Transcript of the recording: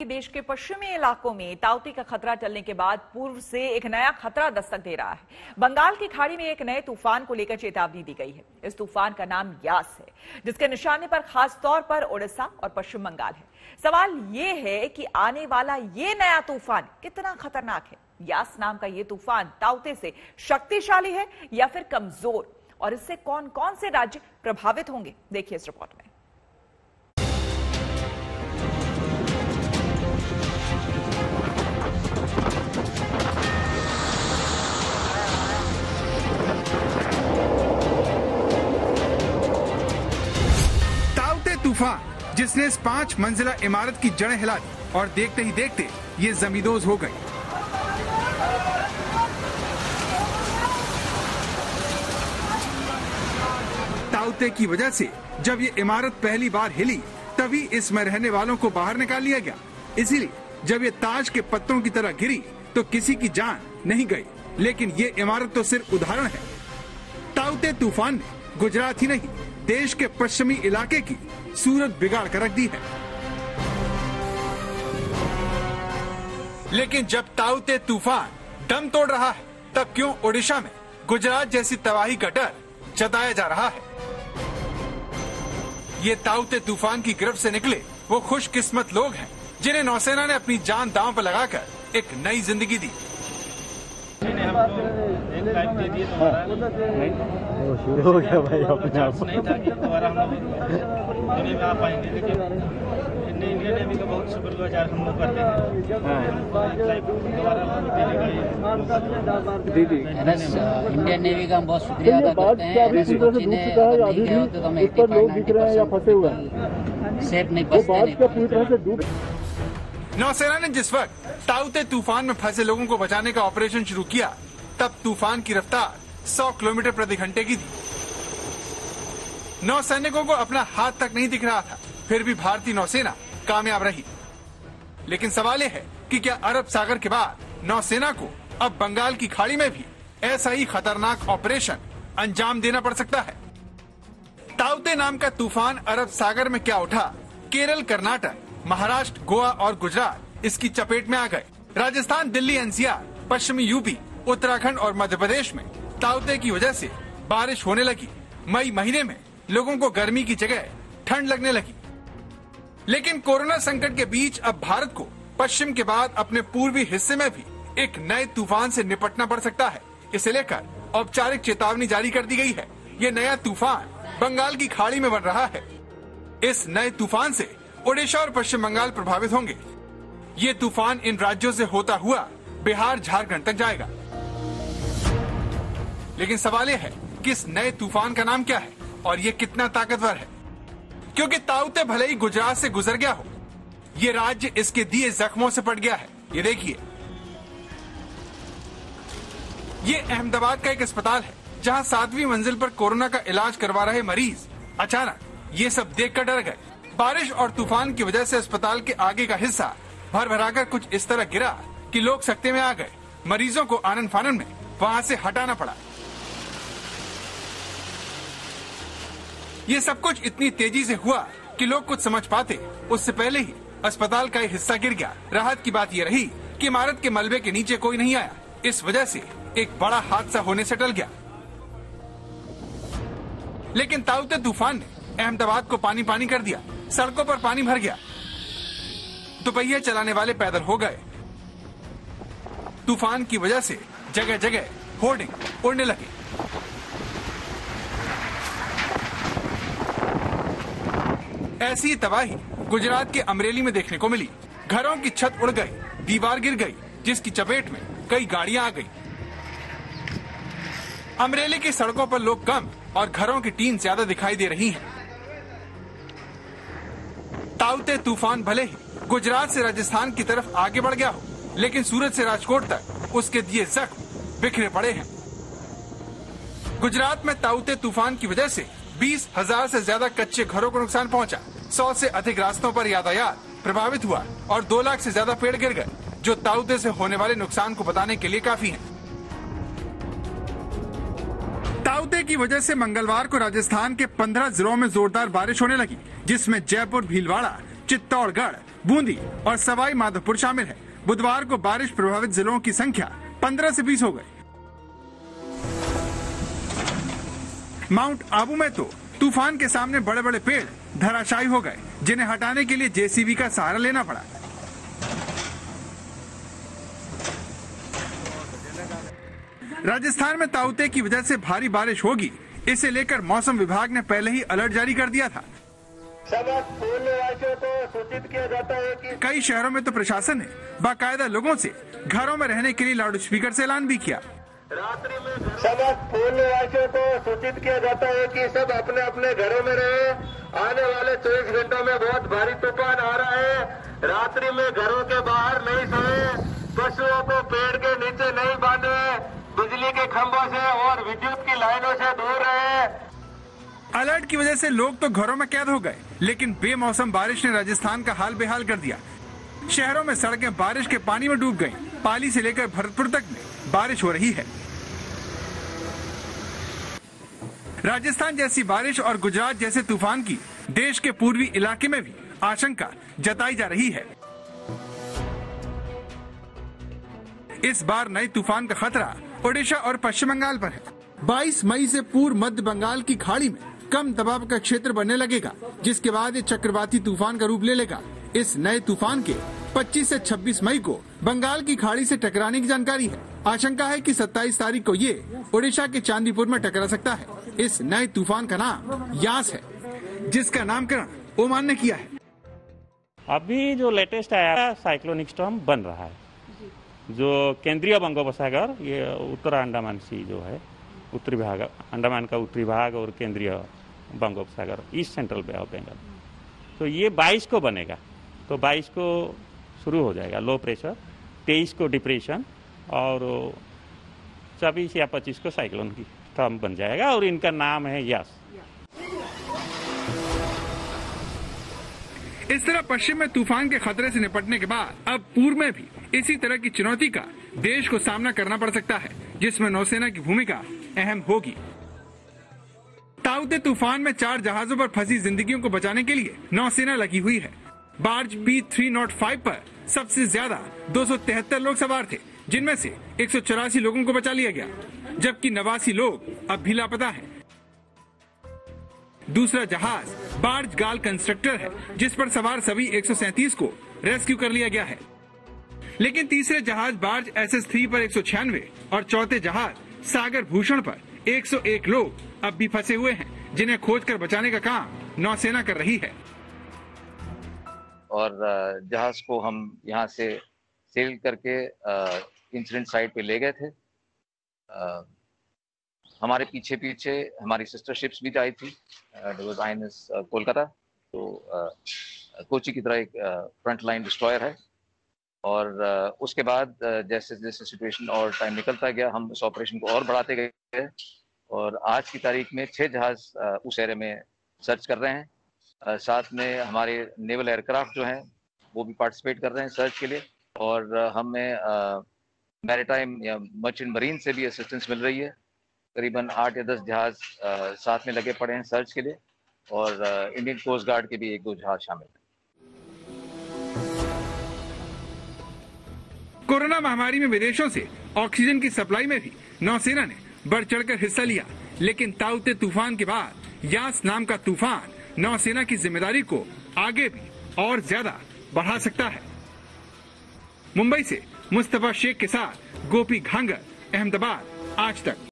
देश के पश्चिमी इलाकों में ताउते का खतरा टलने के बाद पूर्व से एक नया खतरा दस्तक दे रहा है। बंगाल की खाड़ी में एक नए तूफान को लेकर चेतावनी दी गई है। इस तूफान का नाम यास है, जिसके निशाने पर खास तौर पर ओडिशा और पश्चिम बंगाल है। सवाल ये है कि आने वाला ये नया तूफान कितना खतरनाक है। यास नाम का ये तूफान ताउते से शक्तिशाली है या फिर कमजोर, और इससे कौन कौन से राज्य प्रभावित होंगे, देखिए इस रिपोर्ट में। तूफान जिसने इस 5 मंजिला इमारत की जड़ें हिला दी और देखते ही देखते ये जमींदोज हो गई। ताउते की वजह से जब ये इमारत पहली बार हिली तभी इसमें रहने वालों को बाहर निकाल लिया गया। इसीलिए जब ये ताज के पत्तों की तरह गिरी तो किसी की जान नहीं गई, लेकिन ये इमारत तो सिर्फ उदाहरण है। ताउते तूफान ने गुजरात ही नहीं, देश के पश्चिमी इलाके की सूरत बिगाड़ कर रख दी है। लेकिन जब ताउते तूफान दम तोड़ रहा है, तब क्यों ओडिशा में गुजरात जैसी तबाही का डर जताया जा रहा है? ये ताउते तूफान की गिरफ्त से निकले वो खुशकिस्मत लोग हैं जिन्हें नौसेना ने अपनी जान दांव पर लगाकर एक नई जिंदगी दी। शुरू हो गया भाई, अपने आप नहीं था कि दोबारा हम लोग दुनिया में आ पाएंगे, लेकिन इंडियन नेवी का बहुत शुक्रगुजार हम लोग करते हैं। दीदी इंडियन नेवी का हम बहुत शुक्रिया अदा करते हैं। ऊपर लोग दिख रहे हैं या फंसे हुए हैं, सेफ नहीं फंसते। नौसेना ने जिस वक्त ताउते तूफान में फंसे लोगों को बचाने का ऑपरेशन शुरू किया, तब तूफान की रफ्तार 100 किलोमीटर प्रति घंटे की थी। नौसैनिकों को अपना हाथ तक नहीं दिख रहा था, फिर भी भारतीय नौसेना कामयाब रही। लेकिन सवाल यह है कि क्या अरब सागर के बाद नौसेना को अब बंगाल की खाड़ी में भी ऐसा ही खतरनाक ऑपरेशन अंजाम देना पड़ सकता है? ताउते नाम का तूफान अरब सागर में क्या उठा, केरल, कर्नाटक, महाराष्ट्र, गोवा और गुजरात इसकी चपेट में आ गए। राजस्थान, दिल्ली, एनसीआर, पश्चिमी यूपी, उत्तराखंड और मध्य प्रदेश में ताउते की वजह से बारिश होने लगी। मई महीने में लोगों को गर्मी की जगह ठंड लगने लगी। लेकिन कोरोना संकट के बीच अब भारत को पश्चिम के बाद अपने पूर्वी हिस्से में भी एक नए तूफान से निपटना पड़ सकता है। इसे लेकर औपचारिक चेतावनी जारी कर दी गई है। ये नया तूफान बंगाल की खाड़ी में बन रहा है। इस नए तूफान से ओडिशा और पश्चिम बंगाल प्रभावित होंगे। ये तूफान इन राज्यों से होता हुआ बिहार, झारखंड तक जाएगा। लेकिन सवाल यह है कि इस नए तूफान का नाम क्या है और ये कितना ताकतवर है? क्योंकि ताउते भले ही गुजरात से गुजर गया हो, ये राज्य इसके दिए जख्मों से पट गया है। ये देखिए, ये अहमदाबाद का एक अस्पताल है जहां 7वीं मंजिल पर कोरोना का इलाज करवा रहे मरीज अचानक ये सब देखकर डर गए। बारिश और तूफान की वजह से अस्पताल के आगे का हिस्सा भर भराकर कुछ इस तरह गिरा कि लोग सकते में आ गए। मरीजों को आनन फानन में वहां से हटाना पड़ा। ये सब कुछ इतनी तेजी से हुआ कि लोग कुछ समझ पाते उससे पहले ही अस्पताल का हिस्सा गिर गया। राहत की बात यह रही कि इमारत के मलबे के नीचे कोई नहीं आया। इस वजह से एक बड़ा हादसा होने से टल गया। लेकिन ताउते तूफान ने अहमदाबाद को पानी पानी कर दिया। सड़कों पर पानी भर गया। दोपहिया चलाने वाले पैदल हो गए। तूफान की वजह से जगह जगह होर्डिंग उड़ने लगे। ऐसी ही तबाही गुजरात के अमरेली में देखने को मिली। घरों की छत उड़ गई, दीवार गिर गई, जिसकी चपेट में कई गाड़ियां आ गई। अमरेली की सड़कों पर लोग कम और घरों की टीन ज्यादा दिखाई दे रही हैं। ताउते तूफान भले ही गुजरात से राजस्थान की तरफ आगे बढ़ गया हो, लेकिन सूरत से राजकोट तक उसके दिए जख्म बिखरे पड़े हैं। गुजरात में ताउते तूफान की वजह से 20,000 से ज्यादा कच्चे घरों को नुकसान पहुंचा। 100 से अधिक रास्तों पर यातायात प्रभावित हुआ और 2 लाख से ज्यादा पेड़ गिर गए, जो ताउते से होने वाले नुकसान को बताने के लिए काफी हैं। ताउते की वजह से मंगलवार को राजस्थान के 15 जिलों में जोरदार बारिश होने लगी, जिसमें जयपुर, भीलवाड़ा, चित्तौड़गढ़, बूंदी और सवाई माधोपुर शामिल है। बुधवार को बारिश प्रभावित जिलों की संख्या 15 से 20 हो गई। माउंट आबू में तो तूफान के सामने बड़े बड़े पेड़ धराशायी हो गए, जिन्हें हटाने के लिए जेसीबी का सहारा लेना पड़ा। राजस्थान में ताउते की वजह से भारी बारिश होगी, इसे लेकर मौसम विभाग ने पहले ही अलर्ट जारी कर दिया था। को सूचित किया जाता है कि कई शहरों में तो प्रशासन ने बाकायदा लोगों से घरों में रहने के लिए लाउड स्पीकर से ऐलान भी किया। रात्रि में समस्त पूर्ण निवासियों को सूचित किया जाता है कि सब अपने अपने घरों में रहे। आने वाले 24 घंटों में बहुत भारी तूफान आ रहा है। रात्रि में घरों के बाहर नहीं सोए, पशुओं को पेड़ के नीचे नहीं बांधे, बिजली के खंभों से और विद्युत की लाइनों से दूर रहे। अलर्ट की वजह से लोग तो घरों में कैद हो गए, लेकिन बेमौसम बारिश ने राजस्थान का हाल बेहाल कर दिया। शहरों में सड़कें बारिश के पानी में डूब गईं। पाली से लेकर भरतपुर तक में बारिश हो रही है। राजस्थान जैसी बारिश और गुजरात जैसे तूफान की देश के पूर्वी इलाके में भी आशंका जताई जा रही है। इस बार नए तूफान का खतरा ओडिशा और पश्चिम बंगाल पर है। 22 मई से पूर्व मध्य बंगाल की खाड़ी में कम दबाव का क्षेत्र बनने लगेगा, जिसके बाद ये चक्रवाती तूफान का रूप ले लेगा। इस नए तूफान के 25 से 26 मई को बंगाल की खाड़ी से टकराने की जानकारी है। आशंका है कि 27 तारीख को ये ओडिशा के चांदीपुर में टकरा सकता है। इस नए तूफान का नाम यास है, जिसका नामकरण ओमान ने किया है। अभी जो लेटेस्ट आया साइक्लोनिक स्टॉर्म बन रहा है, जो केंद्रीय बंगोपसागर, ये उत्तर अंडमान सी जो है, उत्तरी भाग अंडमान का उत्तरी भाग और केंद्रीय बंगोपसागर, east central Bay of Bengal, तो ये 22 को बनेगा। तो 22 को शुरू हो जाएगा लो प्रेशर, 23 को डिप्रेशन और 24 या 25 को साइक्लोन की स्टॉर्म बन जाएगा और इनका नाम है यास। इस तरह पश्चिम में तूफान के खतरे से निपटने के बाद अब पूर्व में भी इसी तरह की चुनौती का देश को सामना करना पड़ सकता है, जिसमें नौसेना की भूमिका अहम होगी। ताउते तूफान में 4 जहाजों पर फंसी जिंदगियों को बचाने के लिए नौसेना लगी हुई है। बार्ज P305 पर सबसे ज्यादा 273 लोग सवार थे, जिनमें से 184 लोगों को बचा लिया गया, जबकि 89 लोग अब भी लापता हैं। दूसरा जहाज बार्ज गाल कंस्ट्रक्टर है, जिस पर सवार सभी 137 को रेस्क्यू कर लिया गया है। लेकिन तीसरे जहाज बार्ज SS3 पर 196 और चौथे जहाज सागर भूषण पर 101 लोग अब भी फंसे हुए हैं, जिन्हें खोजकर बचाने का काम नौसेना कर रही है। और जहाज को हम यहाँ से सेल करके इंसिडेंट साइट पे ले गए थे। हमारे पीछे पीछे हमारी सिस्टर शिप्स भी आई थी, INS कोलकाता, तो कोची की तरह एक फ्रंट लाइन डिस्ट्रॉयर है। और उसके बाद जैसे जैसे सिचुएशन और टाइम निकलता गया, हम इस ऑपरेशन को और बढ़ाते गए और आज की तारीख में 6 जहाज उस एरिया में सर्च कर रहे हैं। साथ में हमारे नेवल एयरक्राफ्ट जो हैं वो भी पार्टिसिपेट कर रहे हैं सर्च के लिए, और हमें मैरीटाइम या मर्चेंट मरीन से भी असिस्टेंस मिल रही है। करीबन 8 या 10 जहाज साथ में लगे पड़े हैं सर्च के लिए, और इंडियन कोस्ट गार्ड के भी 1-2 जहाज शामिल हैं। कोरोना महामारी में विदेशों से ऑक्सीजन की सप्लाई में भी नौसेना ने बढ़ चढ़कर हिस्सा लिया, लेकिन ताउते तूफान के बाद यास नाम का तूफान नौसेना की जिम्मेदारी को आगे भी और ज्यादा बढ़ा सकता है। मुंबई से मुस्तफा शेख के साथ गोपी घांगर, अहमदाबाद, आज तक।